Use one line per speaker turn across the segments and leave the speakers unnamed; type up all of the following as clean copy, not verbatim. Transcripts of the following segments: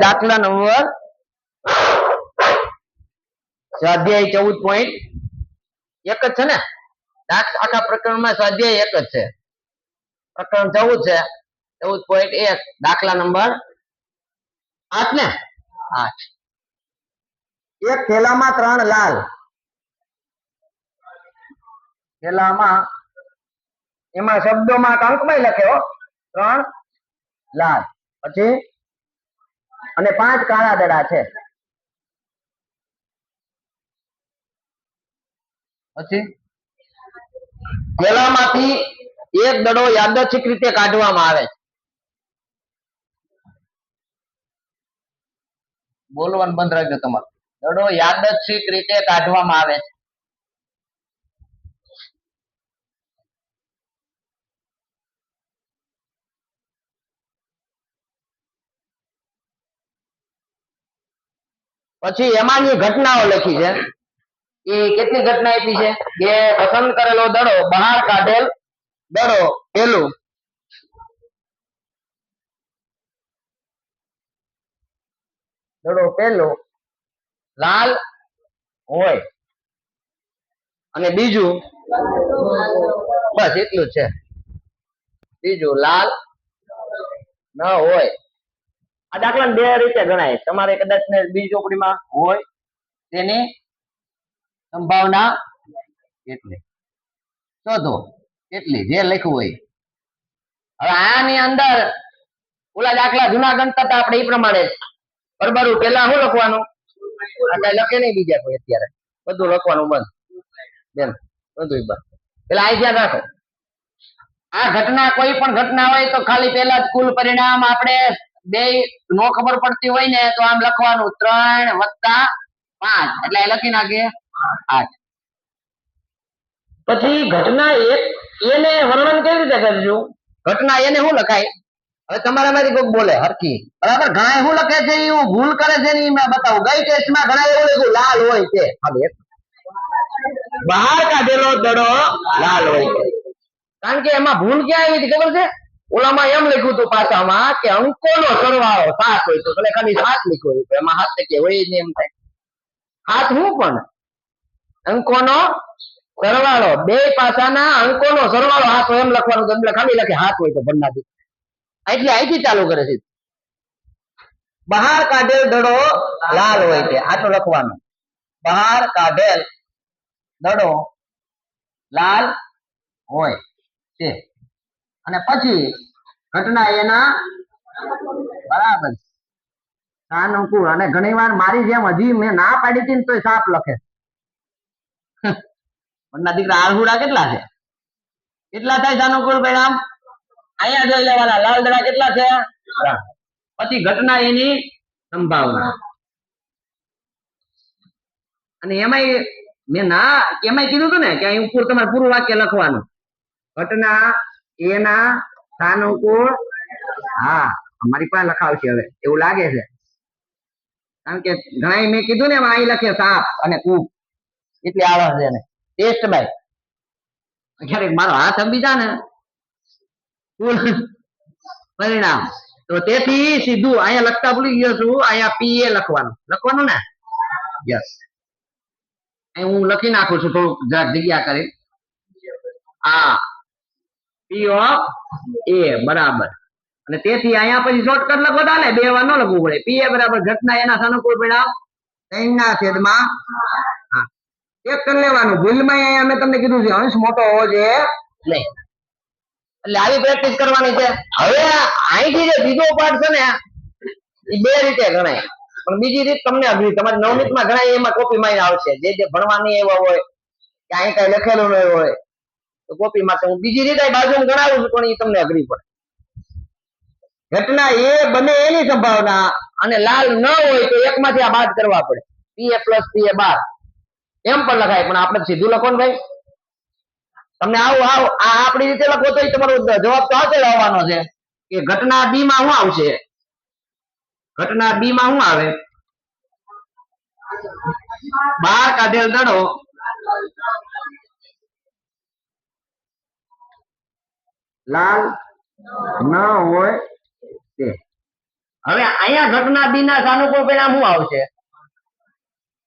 દાખલા નંબર સ્વાધ્યાય 14.1 જ છે ને આખા પ્રકરણમાં સ્વાધ્યાય 1 જ છે પ્રકરણ 14 છે 14.1 દાખલા નંબર 8 ને 8 એક થેલામાં 3 લાલ થેલામાં એમાં શબ્દોમાં અંકમાં લખ્યો 3 લાલ પછી અને 5 કાળા દડા છે પછી થેલામાંથી એક દડો યાદચ્છિક રીતે કાઢવામાં આવે છે બોલવાનું બંધ રાખજો તમારે દડો યાદચ્છિક રીતે કાઢવામાં આવે છે પછી એમાંની ઘટનાઓ લખી છે એ કેટલી ઘટના આપી છે કે પસંદ કરેલો દડો બહાર કાઢેલ દડો પેલું દડો પેલો લાલ હોય અને બીજું બસ એટલું છે બીજું લાલ ન હોય આ દાખલા બે રીતે ગણાય તમારે કદાચ ને બીજી ચોપડીમાં હોય તેની સંભાવના કેટલી શોધો કેટલી જે લખ્યું હોય હવે આની અંદર ઓલા દાખલા જૂના ગણતા હતા આપણે એ પ્રમાણે બરાબર પેલા શું લખવાનું આ લખે નહીં બીજા કોઈ અત્યારે બધું લખવાનું બંધ બેન બધું બંધ પેલા આ ધ્યાન રાખો આ ઘટના કોઈ પણ ઘટના હોય તો ખાલી પેલા જ કુલ પરિણામ આપણે બે નો ખબર પડતી હોય ને તો આમ લખવાનું 3 + 5 એટલે લખી નાખીએ 8 પછી ઘટના એક એને વર્ણન કેવી રીતે કરજો ઘટના એને શું લખાય હવે તમારામાંથી કોઈક બોલે હરખી બરાબર ઘણા શું લખે છે એ ભૂલ કરે છે ને મેં બતાવું ગઈ ટેસ્ટમાં ઘણા એવું લખ્યું લાલ હોય છે બહાર કાઢેલો દડો લાલ હોય છે કારણ કે એમાં ભૂલ ક્યાં આવી હતી ખબર છે ઓલામાં એમ લખ્યું હતું પાછામાં કે અંકોનો સરવાળો 7 હોય તો ભલે ખાલી 7 લખ્યો હોય એમાં 7 ટકે હોય જ એમ થાય 7 હું પણ અંકોનો સરવાળો બે પાસાના અંકોનો સરવાળો 7 હોય એમ લખવાનું એટલે ખાલી લખે 7 હોય તો ભણનાથી એટલે અહીંથી ચાલુ કરે છે બહાર કાઢેલ દડો લાલ હોય છે આટલું લખવાનું બહાર કાઢેલ દડો લાલ હોય છે અને પછી ઘટના એના બરાબર સાનુકૂળ અને ઘણીવાર મારી જેમ હજી મેં ના પાડી હતી ને તો સાપ લખે ના દીકરા આળહુડા કેટલા છે કેટલા થાય સાનુકૂળ પરિણામ અહીંયા જોઈ લેવાના લાલ દડા કેટલા છે પછી ઘટના એની સંભાવના અને એમાંય મેં ના એમાંય કીધું હતું ને કે અહીં ઉપર તમારે પૂરું વાક્ય લખવાનું ઘટના એના સાનુકૂળ હા અમારી પાસે લખાવશે હવે એવું લાગે છે કારણ કે ઘણા મેં કીધું ને અહીં લખે સાપ અને કૂપ એટલે આવે છે ને ટેસ્ટ બાય ક્યારેક મારો હાથ અંબી જા ને પરિણામ તો તેથી સીધું અહીંયા લખતા ભૂલી ગયો છું અહીંયા પીએ લખવાનું ને યસ હું લખી નાખું છું થોડુંક જગ્યા કરી હા પી ઓફ એ બરાબર અને તેથી અહીંયા પછી શોર્ટકટ લખો ચાલે બે વાર ન લખવું પડે પીએ બરાબર ઘટના એના સાનુકૂળ પરિણામ 3/8 હા એક કરી લેવાનું ભૂલમાં અહીંયા મેં તમને કીધું છે અંશ મોટો હોવો જોઈએ નહીં એટલે આવી પ્રેક્ટિસ કરવાની છે હવે અહીંથી જે બીજો પાઠ છે ને એ બે રીતે ગણાય પણ બીજી રીત તમને અઘરી તમારી નવનીતમાં ઘણા એમાં કોપી માં આવશે જે ભણવાની એવા હોય કે અહીં કઈ લખેલું નહીં હોય તો કોપી માં હું બીજી રીતે બાજુમાં ગણાવું છું પણ એ તમને અઘરી પડે ઘટના એ બને એની સંભાવના અને લાલ ન હોય તો એકમાંથી આ બાદ કરવા પડે પીએ પ્લસ પીએ બાદ એમ પણ લખાય પણ આપણે સીધું લખો ને ભાઈ તમને આવું આ આપણી રીતે લખો તો તમારો જવાબ તો હાથે આવવાનો છે કે ઘટના બી માં શું આવશે ઘટના બી માં શું આવે બહાર કાઢેલ દડો લાલ ન હોય તે હવે અહીંયા ઘટના બી ના સાનુકૂળ પરિણામ શું આવશે?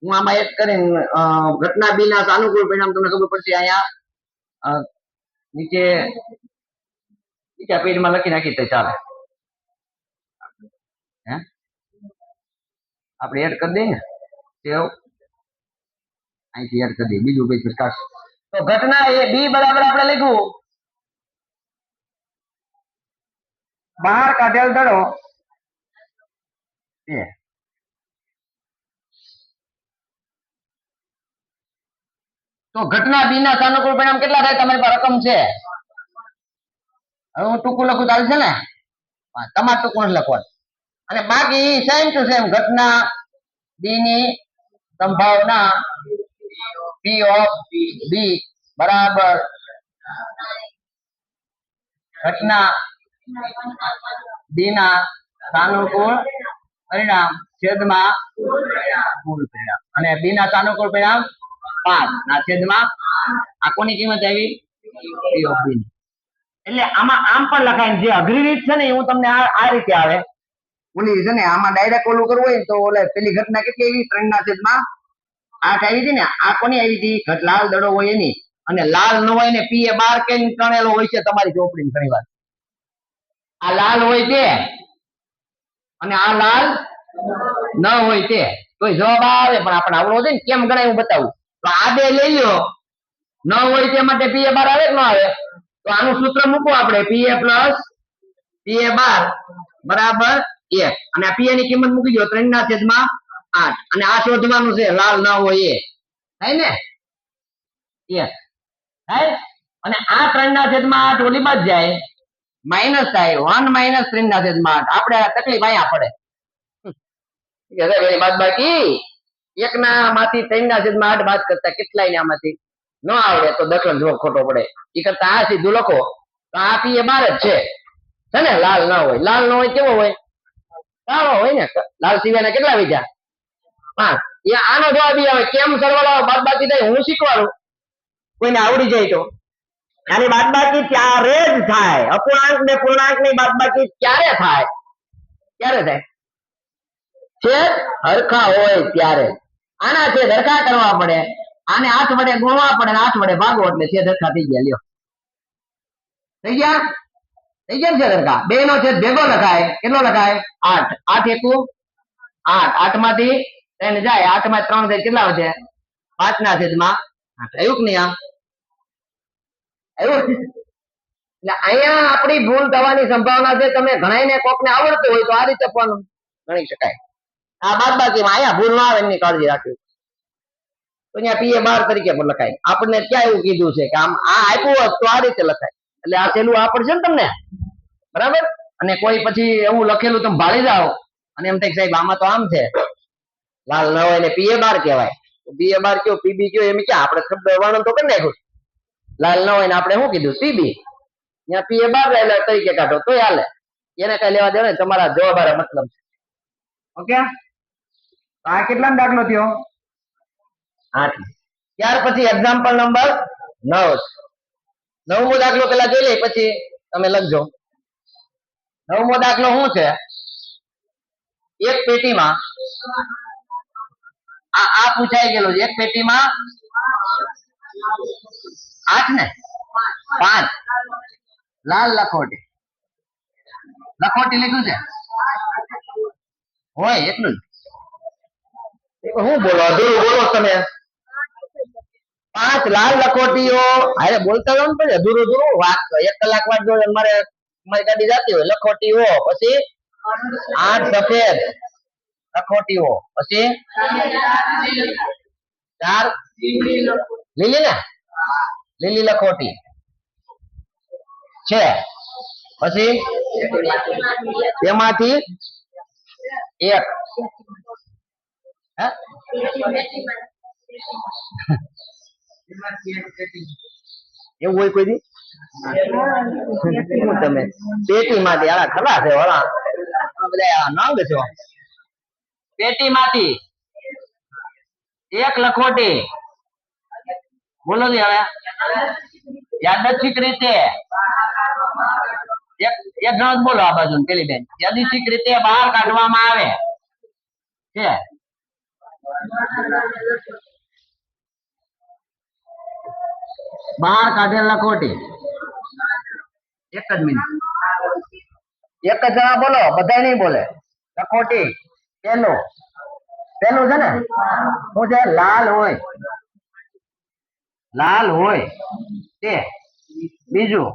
હું આમાં એક કરીને ઘટના બી ના સાનુકૂળ પરિણામ તમને ખબર પડશે. અહીંયા નીચે બીજા પેજમાં લખી નાખી તો ચાલે. હે આપણે એડ કરી દઈએ ને સેવ, અહીંથી એડ કરી દઈએ બીજું પેજ પ્રકાશ. તો ઘટના એ બી બરાબર આપણે લખ્યું બહાર કાઢેલ દડો એ. તો ઘટના બી ના સાનુકૂળ પરિણામ કેટલા થાય? તમારી પાસે રકમ છે. હવે હું ટૂંકું લખું ચાલશે ને? તમારે ટૂંકું લખવાનું અને બાકી સેમ ટુ સેમ ઘટના બી ની સંભાવના પી ઓફ બી બરાબર ઘટના બી ના સાનુકૂળ પરિણામ છેદમાં કુલ પરિણામ. અને બી ના સાનુકૂળ પરિણામ 5 ના છેદમાં આ કોની કિંમત આવી? P of B. એટલે આમાં આમ પણ લખાય, જે અઘરી રીત છે ને હું તમને આ રીતે આવે. ઓલી છે ને આમાં ડાયરેક્ટ ઓલું કરવું હોય તો ઓલે પેલી ઘટના કેટલી આવી? 3 ના છેદમાં 8 આવી હતી ને. આ કોની આવી હતી? લાલ દડો હોય એની. અને લાલ ન હોય ને પી એ 12 કેમ ગણેલો હોય છે તમારી ચોપડી ઘણી વાર. આ લાલ હોય તે અને આ લાલ ન હોય તે તો જવાબ આવે, પણ આપણે આવડો છે ને કેમ ગણાય હું બતાવું. તો આ બે લઈ લો, ન હોય તે માટે પી એ 12 આવે કે ન આવે? તો આનું સૂત્ર મૂકો આપણે, પી એ પ્લસ પી એ 12 બરાબર 1. અને આ પી એ ની કિંમત મૂકી દો 3 ના છેદમાં 8. અને આ શોધવાનું છે લાલ ન હોય એ. થાય ને? યસ થાય. અને આ 3 ના છેદમાં 8 ઓલી બાદ જાય, માઇનસ થાય 1 માઇનસ 3 ના છેદમાં 8. આપણે આ તકલીફ અહીંયા પડે. બાદ બાકી 1 ના માંથી 3 ના છેદમાં 8 બાદ કરતા કેટલાય ને આમાંથી ન આવડે તો દખલ જો ખોટો પડે. એ કરતા આ સીધું લખો તો આ પી એ 12 જ છે ને? લાલ ન હોય. લાલ ન હોય કેવો હોય? કાળો હોય ને. લાલ સિવાયના કેટલા વિધા? 5. એ આનો જવાબ આવે. કેમ સરવાળો બાદબાકી થાય હું શીખવાડું, કોઈને આવડી જાય તો. આની બાદબાકી ત્યારે જ થાય. અપૂર્ણાંક ને પૂર્ણાંક ની બાદબાકી ક્યારે થાય? ક્યારે થાય? છેદ હરખા હોય ત્યારે. આના છેદ હરખા કરવા પડે, આને 8 વડે ગુણવા પડે, 8 વડે ભાગો એટલે છેદ હરખા થઈ ગયા. લ્યો થઈ ગયા? થઈ ગયા છે હરખા. બે નો છેદ ભેગો લખાય. કેટલો લખાય? 8. 8 એકુ 8. 8 માંથી 3 જાય, 8 માં 3 જાય કેટલા વધે? 5 ના છેદમાં 8. આવ્યું કે નહીં? આમ આવ્યું? એટલે અહીંયા આપણી ભૂલ થવાની સંભાવના છે. તમે ઘણાઈને કોકને આવડતું હોય તો આ રીતે પણ ગણી શકાય. આ બાદબાકીમાં અહીંયા ભૂલ ના આવે એની કાળજી રાખવી. તો અહીંયા પી એ 12 તરીકે પણ લખાય. આપણને ક્યાં એવું કીધું છે કે આમ આ આપ્યું હોત તો આ રીતે લખાય. એટલે આ છેલ્લું આ પડશે ને તમને, બરાબર? અને કોઈ પછી એવું લખેલું તમે ભાળી જાઓ અને એમ થાય સાહેબ આમાં તો આમ છે, લાલ ન હોય ને પી એ 12 કહેવાય. પી એ 12 કયો પીબી કયો એમ ક્યાં? આપણે શબ્દ વર્ણન તો કરી નાખ્યું. લાલ ન હોય ને આપણે શું કીધું? સીબી. ત્યાં પી એ 12 તરીકે કાઢો તો હાલે. એને કઈ લેવા દેવા ને, તમારા જવાબ મતલબ છે. ઓકે, આ કેટલાનો દાખલો થયો? 8. ત્યાર પછી એક્ઝામ્પલ નંબર 9. 9મો દાખલો પેલા જોઈ લે પછી તમે લખજો. 9મો દાખલો શું છે? એક પેટીમાં આ પૂછાઈ ગયેલું છે. એક પેટીમાં 8 ને 5 લાલ લખોટી. લખોટી લખ્યું છે હોય એટલું જ. હું બોલો અધૂરું બોલો તમે. 5 લાલ લખોટીઓ. અરે બોલતા જાવ ને પછી અધૂરું અધૂરું વાત. 1 કલાક વાત જો અમારે અમારી ગાડી જતી હોય. લખોટીઓ પછી 8 સફેદ લખોટીઓ પછી 4 લીલી ને લીલી લખોટી છે. પછી તેમાંથી એક એવું હોય કોઈ દી? તમે પેટીમાંથી આ ખરા છે વાળા બધા નંગ છો. પેટીમાંથી એક લખોટી બોલો ને હવે યાદચ્છિક રીતે એક એક જણ જ બોલો આ બાજુ પેલી બેન. યાદચ્છિક રીતે બહાર કાઢવામાં આવે છે બહાર કાઢેલ લખોટી. એક જ મિનિટ, એક જ જણા બોલો, બધા નહીં બોલે. લખોટી પેલું પેલું છે ને શું છે? લાલ હોય, લાલ હોય તે. બીજું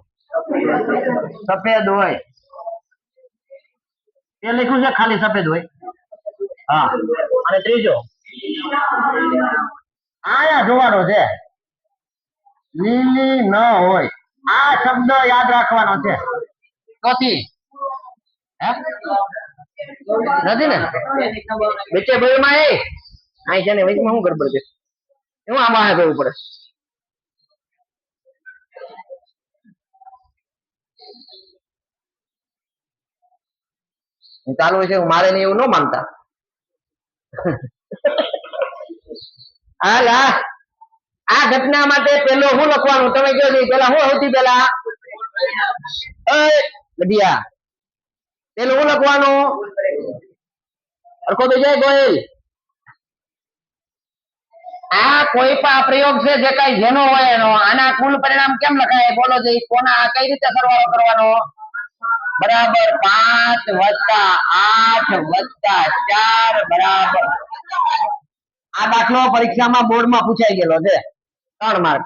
સફેદ હોય, તે લખ્યું છે ખાલી સફેદ હોય. હા, અને ત્રીજો આયા જોવાનો છે લીલી ન હોય. આ શબ્દ યાદ રાખવાનો છે. ચોથી નથી ને વચ્ચે ભાઈમાં એ અહીં છે ને વચમાં શું ગડબડ છે? એવું આમાં કરવું પડે. ચાલુ છે મારે ને એવું ન માનતા. હાલ આ ઘટના માટે પેલો શું લખવાનું તમે કહો છો? પેલા શું સૌથી પેલા પેલું શું લખવાનું? અરખો તો જય ગોયલ. આ કોઈ પણ પ્રયોગ છે જે કઈ જેનો હોય એનો. આના કુલ પરિણામ કેમ લખાય બોલો? જે કોના કઈ રીતે સરવાળો કરવાનો? બરાબર 5 + 8 + 4 બરાબર. આ દાખલો પરીક્ષામાં બોર્ડમાં પૂછાઈ ગયેલો છે. 3 માર્ક,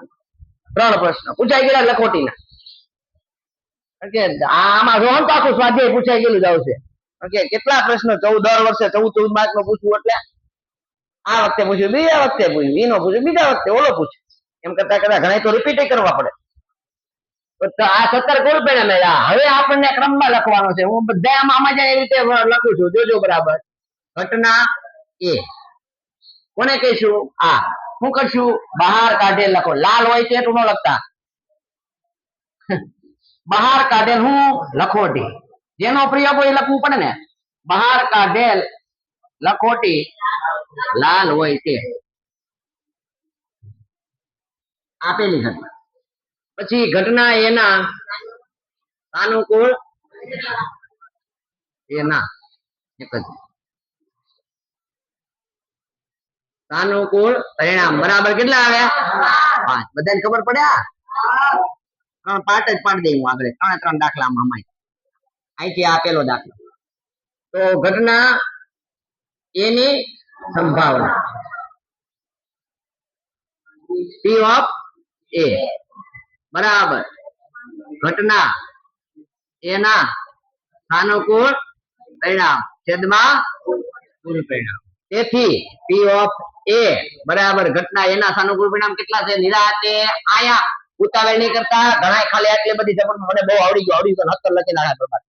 3 પ્રશ્ન પૂછાઈ ગયેલા લખોટીના. આમાં રોહન તો આખું સ્વાધ્યાય પૂછાઈ ગયેલું જ આવશે. કેટલા પ્રશ્નો 14 દર વર્ષે 14 માર્ક નો પૂછવું એટલે આ વખતે પૂછ્યું, બીજા વખતે પૂછ્યું, એનો પૂછ્યું, બીજા વખતે ઓલો પૂછ્યું. એમ કરતા કરતા ઘણા તો રિપીટ કરવા પડે. આ 17 કુલ પરિણામ મળ્યા. હવે આપણને ક્રમમાં લખવાનો છે. હું બધા આમાં જાય એવી રીતે લખું છું, જોજો બરાબર. ઘટના એ કોને કહીશું? આ શું કરશું? બહાર કાઢેલ લખો. લાલ હોય તે ન લખતા. બહાર કાઢેલ હું લખોટી. જેનો પ્રયોગ હોય લખવું પડે ને. બહાર કાઢેલ લખોટી લાલ હોય તે. આપેલી ઘટના. પછી ઘટના એના સાનુકૂળ એના એક જ સાનુકૂળ પરિણામ બરાબર કેટલા આવ્યા? 5. બધાને ખબર પડ્યા? 3 પાર્ટ જ પાડી દઈ હું આગળ. 3 દાખલામાં અહીંથી આપેલો દાખલો. તો ઘટના એની સંભાવના P of A બરાબર ઘટના એના સાનુકૂળ પરિણામ છેદમાં કુલ પરિણામ. તેથી P of A બરાબર ઘટના એના સાનુકૂળ પરિણામ કેટલા છે? નિરાતે આયા ઉતાવળ નહીં કરતા. ઘણા ખાલી આટલી બધી જબર મને બહુ આવડી ગયું તો 70 લખી નાખ્યા.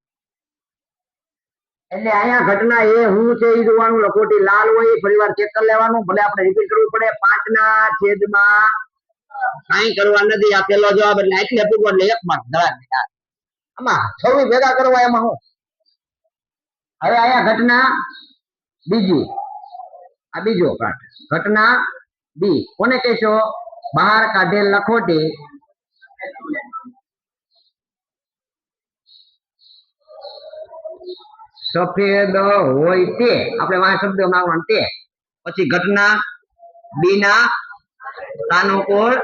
એટલે અહીંયા ઘટના એ હું છે એ જોવાનું. લખોટી લાલ હોય ફરીવાર ચેક કરી લેવાનું. ભલે આપણે રિપીટ કરવું પડે. 5/છેદમાં કાંઈ કરવા નથી. આ પેલો જવાબ એટલે આટલી અપૂર્વ એટલે 1 માર્ક ધડા. આમાં 26 ભેગા કરવા એમાં હું. હવે અહીંયા ઘટના બીજી, આ બીજો પાઠ. ઘટના બી કોને કહેશો? બહાર કાઢેલ લખોટી સફેદ હોય તે. આપણે વાહ શબ્દ નાખવાનું તે. પછી ઘટના બી ના સાનુકૂળ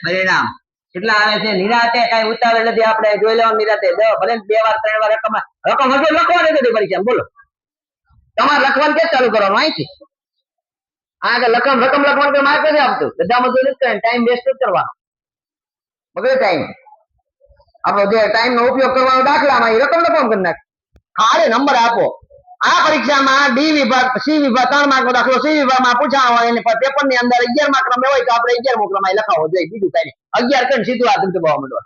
પરિણામ કેટલા આવે છે? નિરાતે કઈ ઉતાવળ નથી. આપણે જોઈ લેવાનું નિરાતે. ભલે 2 વાર 3 વાર રકમ હજુ લખવાની નથી પરીક્ષા. બોલો તમારે લખવાનું કે ચાલુ કરવાનું અહીંથી. આગળ રકમ લખવાનું કોઈ માર્ક નથી આપતું. બધામાં જોઈ નથી કરવાનું. ટાઈમ વેસ્ટ જ કરવાનો. બગડે ટાઈમ. આપણો જે ટાઈમ નો ઉપયોગ કરવાનો દાખલામાં રકમ લખવાનું કરી નાખ. ખાલી નંબર આપો. આ પરીક્ષામાં ડી વિભાગ, સી વિભાગ 3 માર્ક નો દાખલો સી વિભાગમાં પૂછાવો હોય અને પેપર ની અંદર 11 માર્ક નો હોય તો આપણે 11મો ક્રમ લખાવો જોઈએ. બીજું કઈ નહીં. 11 કરીને સીધું આ દબાવવા માંડો.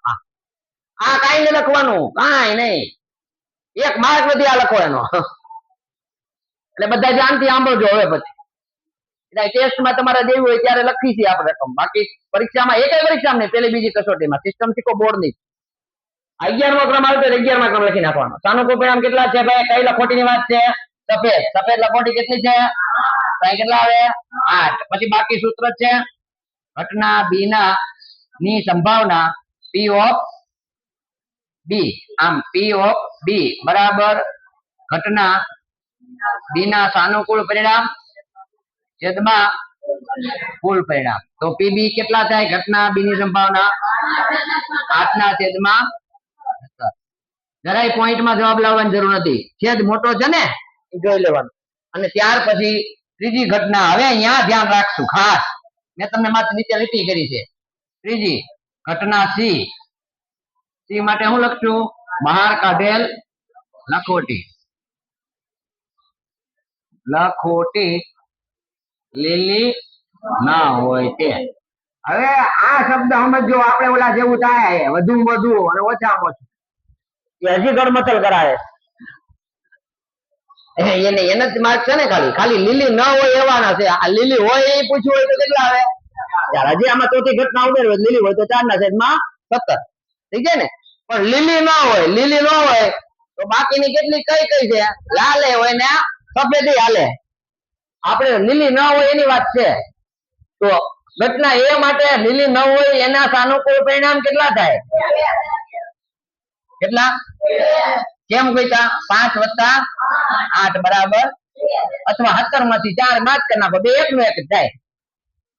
આ કાઈ નહીં લખવાનું, કાઈ નહીં. 1 માર્ક નથી આ લખો એનો. એટલે બધા ધ્યાનથી સાંભળજો. હવે પછી ટેસ્ટમાં તમારે દેવું હોય ત્યારે લખી છે આપણે રકમ. બાકી પરીક્ષામાં એક પરીક્ષામાં નહીં, પેલી બીજી કસોટીમાં સિસ્ટમ શીખો બોર્ડ ની. 11મો ક્રમ આવે તો 11મા ક્રમ લખી નાખવાનો. સાનુકૂળ પરિણામ કેટલા છે ભાઈ? કઈ લખોટીની વાત છે? સફેદ. સફેદ લખોટી કેટલી છે? કઈ કેટલા આવે? 8. પછી બાકી સૂત્ર છે ઘટના બી ના ની સંભાવના P of બી. આમ પી ઓફ બી બરાબર ઘટના બી ના સાનુકૂળ પરિણામ છેદમાં કુલ પરિણામ. તો પીબી કેટલા થાય? ઘટના બી ની સંભાવના 8 ના છેદમાં 17. જરાય પોઈન્ટમાં જવાબ લાવવાની જરૂર નથી, છેદ મોટો છે ને એ જોઈ લેવાનું. અને ત્યાર પછી ત્રીજી ઘટના, હવે અહીંયા ધ્યાન રાખશું ખાસ, મેં તમને માત્ર નીચે લીટી કરી છે. ત્રીજી ઘટના સી. સી માટે હું લખશું? બહાર કાઢેલ લખોટી. લખોટી લીલી ના હોય તે. હવે આ શબ્દ સમજો, આપણે ઓલા જેવું થાય, વધુ વધુ અને ઓછામાં ઓછું હજી ગડમથલ કરાય. એને જ માર્ક છે ને, ખાલી લીલી ન હોય એવાના છે. આ લીલી હોય એ પૂછ્યું હોય તો કેટલા આવે? હજી આમાં ચોથી ઘટના ઉમેરવી હોય, લીલી હોય તો 4 ના છેદમાં 17 થઈ જાય ને. પણ લીલી ન હોય, લીલી ન હોય તો બાકીની કેટલી કઈ છે? લાલે હોય ને સફેદી હાલે. આપણે લીલી ન હોય એની વાત છે. તો ઘટના એ માટે લીલી ન હોય એના સાનુકૂળ પરિણામ કેટલા થાય? કેટલા? કેમ કહીતા? 5 + 8 બરાબર, અથવા 17 માંથી 4 બાદ કરી નાખો, બે એક નું એક થાય.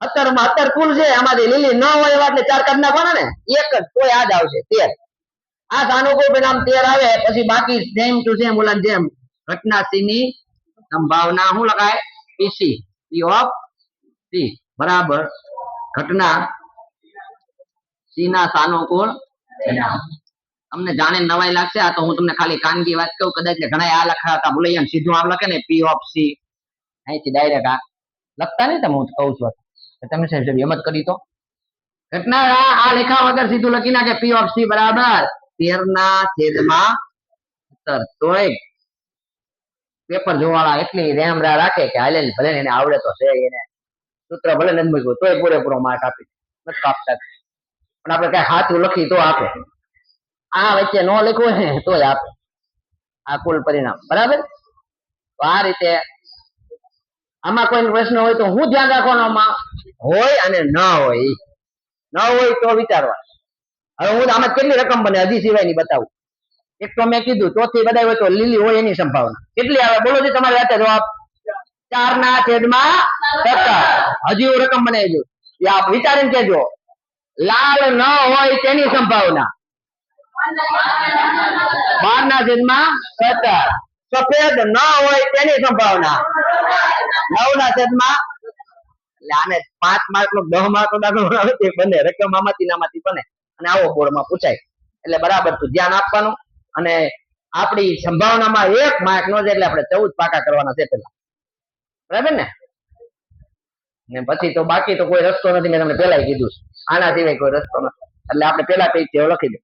17 માં 17 કુલ છે, આમાંથી લીલી ન હોય એવા એટલે 4 કાઢી નાખવાના ને, એક જ કોઈ આ જ આવશે 13. આ સાનુકૂળ પરિણામ 13 આવે. પછી બાકી સેમ ટુ સેમ ઓલા જેમ ઘટના સી ની સંભાવના શું લખાય? પીસી, પી ઓફ સી બરાબર ઘટના સી ના સાનુકૂળ પરિણામ. તમને જાણે નવાઈ લાગશે, આ તો હું તમને ખાલી કાનગી વાત કહું. કદાચ ઘણા આ લખાતા ભૂલાઈ જાય, સીધું આમ લખે ને પી ઓફ સી, અહીંથી ડાયરેક્ટ આ લખતા નહીં. તમે હું કહું છું તમે સાહેબ એમ જ કરી. તો ઘટના આ લેખા વગર સીધું લખી નાખે પી ઓફ સી બરાબર 13 ના છેદમાં 17. તોય પેપર જોવાળા એટલી રેમ રાખે કે હાલે ભલે એને આવડે તો છે, એને સૂત્ર ભલે નથી મૂક્યું તોય પૂરેપૂરો માર્ક આપી નથી આપતા. પણ આપણે કઈ સાચું લખી તો આપે, આ વચ્ચે નો લખ્યું ને તોય આપે. આ કુલ પરિણામ બરાબર. તો આ રીતે આમાં કોઈ પ્રશ્ન હોય તો હું ધ્યાન રાખવાનું? આમાં હોય અને ન હોય. ન હોય તો વિચારવા. હવે હું આમાં કેટલી રકમ બને હજી સિવાયની બતાવું. એક તો મેં કીધું ચોથી બધા હોય તો લીલી હોય એની સંભાવના કેટલી આવે? બોલો જી તમારી હાથે જવાબ. 4 ના છેદમાં 17. હજી હું રકમ બનાવી દઉં, આપ વિચારીને કેજો. લાલ ન હોય તેની સંભાવના 12 ના છેદમાં 17. સફેદ ન હોય તેની સંભાવના 9 ના છેદમાં. એટલે આને 5 માર્ક નો 10 માર્ક નો દાખલો આવે તે બને રકમ આમાંથી બને અને આવો બોર્ડમાં પૂછાય. એટલે બરાબર તું ધ્યાન આપવાનું. અને આપણી સંભાવનામાં 1 માર્ક નો છે એટલે આપણે 14 પાકા કરવાના છે પેલા, બરાબર ને પછી તો બાકી તો કોઈ રસ્તો નથી. મેં તમને પેલા કીધું આના સિવાય કોઈ રસ્તો નથી. એટલે આપણે પેલા પેજ લખી દે.